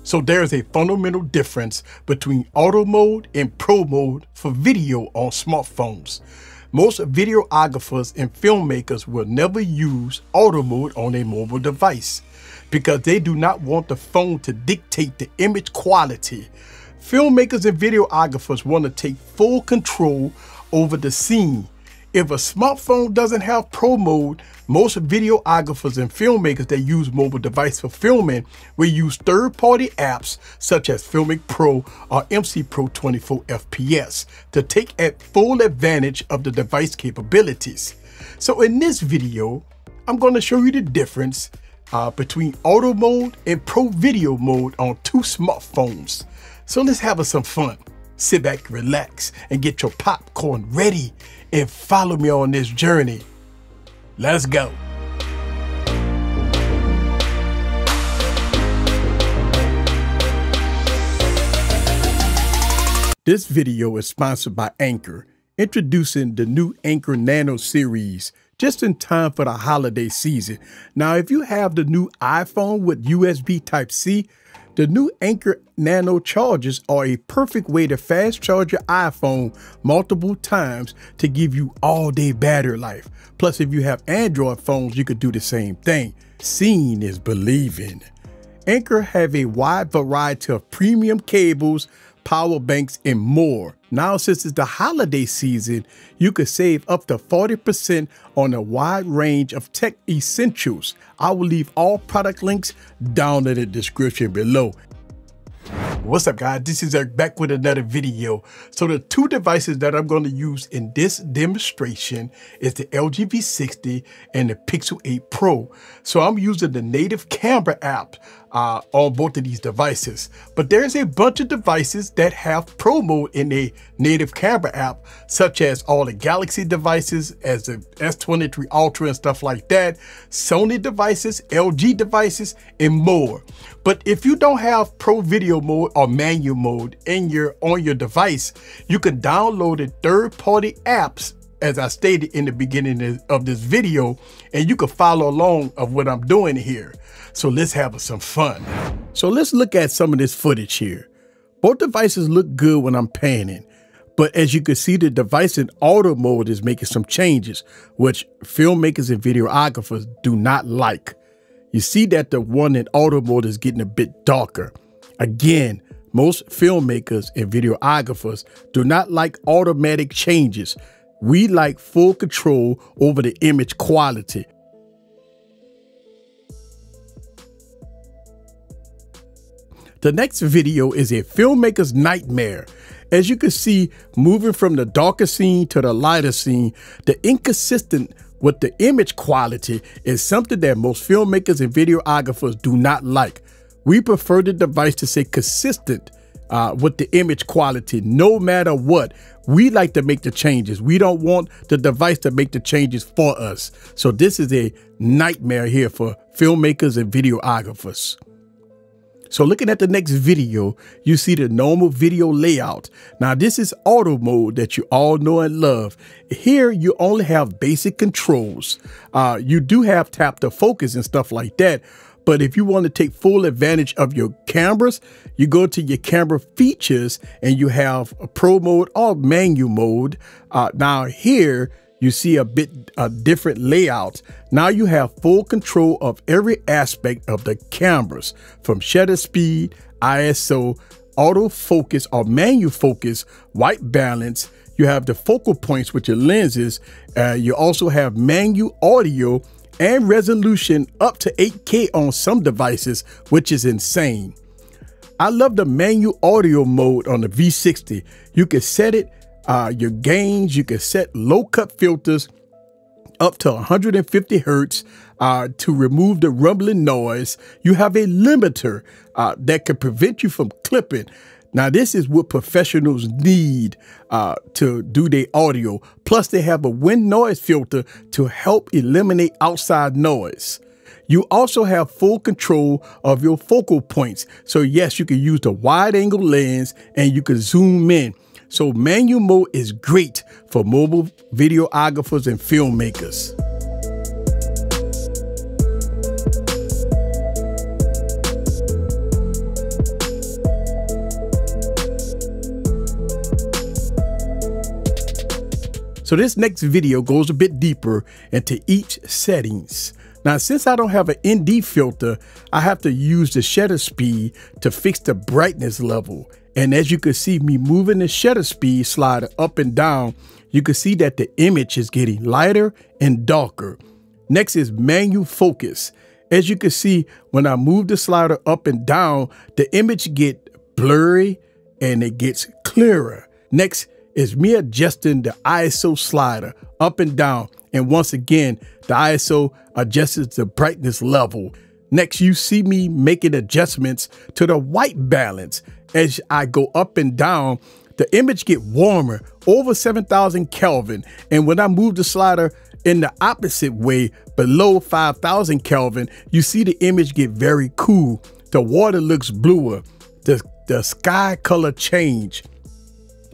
So there is a fundamental difference between auto mode and pro mode for video on smartphones. Most videographers and filmmakers will never use auto mode on a mobile device because they do not want the phone to dictate the image quality. Filmmakers and videographers want to take full control over the scene. If a smartphone doesn't have pro mode, most videographers and filmmakers that use mobile device for filming will use third-party apps such as Filmic Pro or MC Pro 24 FPS to take full advantage of the device capabilities. So in this video, I'm going to show you the difference between auto mode and pro video mode on two smartphones. So let's have some fun. Sit back, relax, and get your popcorn ready and follow me on this journey. Let's go. This video is sponsored by Anchor, introducing the new Anchor Nano series just in time for the holiday season. Now, if you have the new iPhone with USB Type-C, the new Anchor Nano chargers are a perfect way to fast charge your iPhone multiple times to give you all-day battery life. Plus, if you have Android phones, you could do the same thing. Seeing is believing. Anchor have a wide variety of premium cables, power banks, and more. Now, since it's the holiday season, you could save up to 40% on a wide range of tech essentials. I will leave all product links down in the description below. What's up, guys? This is Eric back with another video. So the two devices that I'm going to use in this demonstration is the LG V60 and the Pixel 8 Pro. So I'm using the native camera app on both of these devices. But there's a bunch of devices that have pro mode in a native camera app, such as all the Galaxy devices, as the S23 Ultra and stuff like that, Sony devices, LG devices, and more. But if you don't have pro video mode or manual mode on your device, you can download the third-party apps, as I stated in the beginning of this video, and you can follow along of what I'm doing here. So let's have some fun. So let's look at some of this footage here. Both devices look good when I'm panning, but as you can see, the device in auto mode is making some changes, which filmmakers and videographers do not like. You see that the one in auto mode is getting a bit darker. Again, most filmmakers and videographers do not like automatic changes. We like full control over the image quality. The next video is a filmmaker's nightmare. As you can see, moving from the darker scene to the lighter scene, the inconsistent with the image quality is something that most filmmakers and videographers do not like. We prefer the device to stay consistent with the image quality no matter what. We like to make the changes. We don't want the device to make the changes for us. So this is a nightmare here for filmmakers and videographers. So looking at the next video, you see the normal video layout. Now this is auto mode that you all know and love. Here you only have basic controls. You do have tap to focus and stuff like that. But if you want to take full advantage of your cameras, you go to your camera features and you have a pro mode or manual mode. Now here you see a bit different layout. Now you have full control of every aspect of the cameras, from shutter speed, ISO, autofocus or manual focus, white balance. You have the focal points with your lenses. You also have manual audio and resolution up to 8K on some devices, which is insane. I love the manual audio mode on the V60. You can set it, your gains, you can set low cut filters up to 150 Hertz to remove the rumbling noise. You have a limiter that can prevent you from clipping. Now, this is what professionals need to do their audio. Plus, they have a wind noise filter to help eliminate outside noise. You also have full control of your focal points. So yes, you can use the wide angle lens and you can zoom in. So manual mode is great for mobile videographers and filmmakers. So this next video goes a bit deeper into each settings. Now, since I don't have an ND filter, I have to use the shutter speed to fix the brightness level. And as you can see me moving the shutter speed slider up and down, you can see that the image is getting lighter and darker. Next is manual focus. As you can see, when I move the slider up and down, the image gets blurry and it gets clearer. Next is me adjusting the ISO slider up and down. And once again, the ISO adjusts the brightness level. Next, you see me making adjustments to the white balance. As I go up and down, the image get warmer, over 7,000 Kelvin. And when I move the slider in the opposite way, below 5,000 Kelvin, you see the image get very cool. The water looks bluer. The sky color change.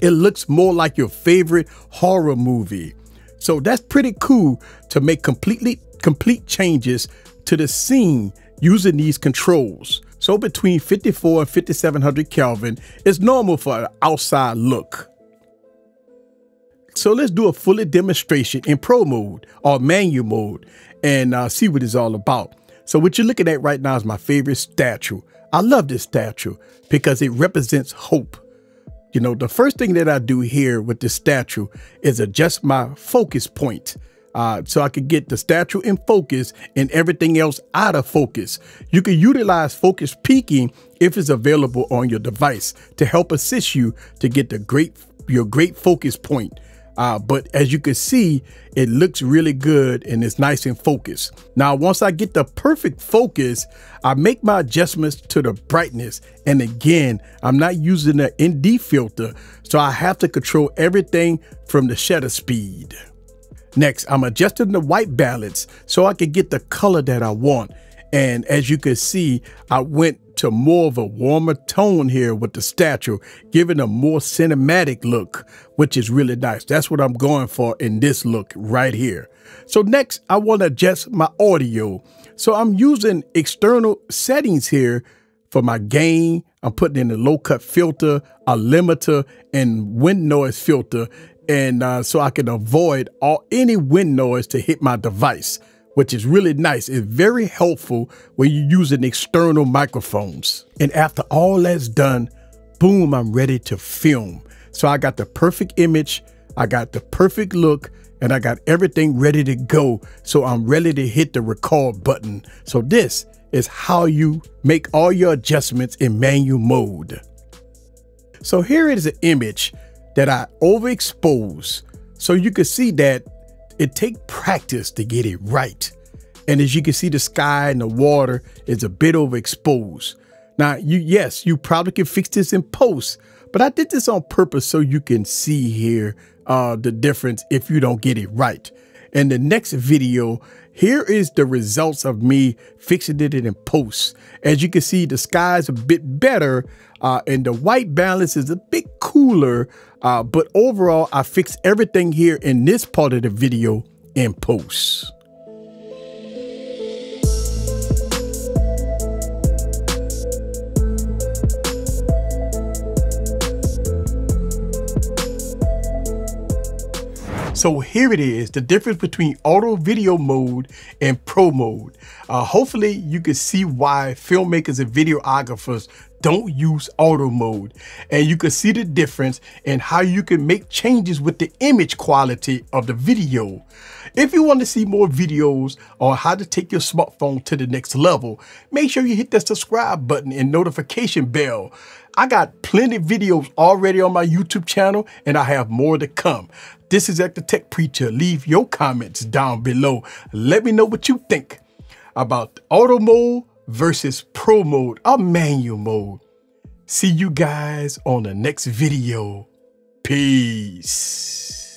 It looks more like your favorite horror movie. So that's pretty cool to make complete changes to the scene using these controls. So between 54 and 5700 Kelvin is normal for an outside look. So let's do a fully demonstration in Pro mode or manual mode and see what it's all about. So what you're looking at right now is my favorite statue. I love this statue because it represents hope. You know, the first thing that I do here with this statue is adjust my focus point so I could get the statue in focus and everything else out of focus. You can utilize focus peaking if it's available on your device to help assist you to get your great focus point. But as you can see, it looks really good and it's nice and focused. Now, once I get the perfect focus, I make my adjustments to the brightness. And again, I'm not using the ND filter, so I have to control everything from the shutter speed. Next, I'm adjusting the white balance so I can get the color that I want. And as you can see, I went to more of a warmer tone here with the statue, giving a more cinematic look, which is really nice. That's what I'm going for in this look right here. So next, I want to adjust my audio. So I'm using external settings here for my gain. I'm putting in a low cut filter, a limiter, and wind noise filter. And so I can avoid any wind noise to hit my device, which is really nice. It's very helpful when you're using external microphones. And after all that's done, boom, I'm ready to film. So I got the perfect image, I got the perfect look, and I got everything ready to go. So I'm ready to hit the record button. So this is how you make all your adjustments in manual mode. So here is an image that I overexpose. So you can see that it takes practice to get it right. And as you can see, the sky and the water is a bit overexposed. Now, yes, you probably can fix this in post, but I did this on purpose so you can see here the difference if you don't get it right. In the next video, here is the results of me fixing it in post. As you can see, the sky is a bit better and the white balance is a bit cooler. But overall, I fixed everything here in this part of the video in post. So here it is, the difference between auto video mode and pro mode. Hopefully you can see why filmmakers and videographers don't use auto mode. And you can see the difference in how you can make changes with the image quality of the video. If you want to see more videos on how to take your smartphone to the next level, make sure you hit that subscribe button and notification bell. I got plenty of videos already on my YouTube channel and I have more to come. This is the Tech Preacher. Leave your comments down below. Let me know what you think about auto mode versus pro mode or manual mode. See you guys on the next video. Peace.